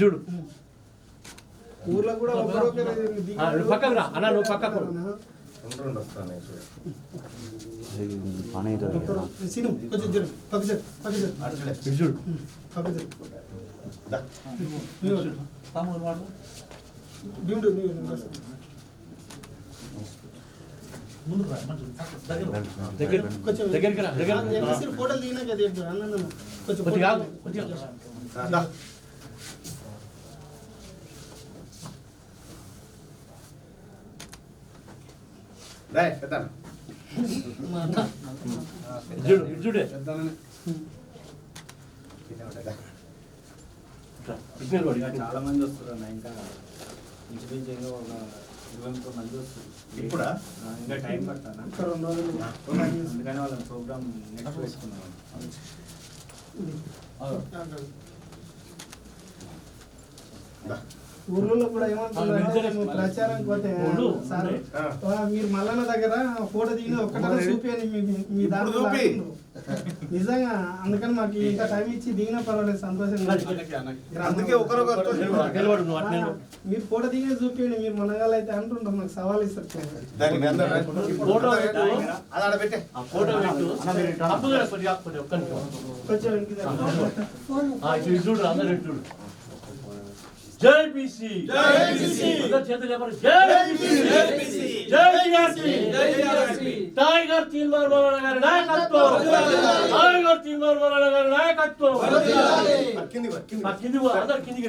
చూడు ఊర్లో కూడా పక్కకు రా అన్న, నువ్వు పక్కకు చూడు దగ్గరికి రా, ఫోటోలు దిగినా కదా చూడే చాలా మంది వస్తారు అన్న, ఇంకా ఇంచుమించు ఒక 20 మంది వస్తారు. ఇప్పుడా ఇంకా టైం పడతాను, అందుకని వాళ్ళ ప్రోగ్రామ్ నెక్స్ట్ వేసుకున్నాం. ఊర్లలో కూడా ఏమంటున్నారు ప్రచారం పోతే సార్ మీరు మల్లన్న దగ్గర ఫోటో దిగిన ఒక్కటే చూపించండి మీ దాంట్లో నిజంగా. అందుకని మాకు ఇంకా టైం ఇచ్చి దిగినా పర్వాలేదు, సంతోషంగా. మీరు ఫోటో దిగిన చూపించండి, మీరు మనగాళ్ళు అయితే అంటుంటారు, నాకు సవాల్ ఇస్తారు. కొంచెం జై బీసీ, జై బీసీ, చేతులు చెప్పండి. జై బీసీ, జై బీసీ. టైగర్ తీన్మార్ మౌలానా గారి నాయకత్వం, టైగర్ తీన్మార్ మౌలానా గారి నాయకత్వం. కిందికి అందరు కిందికి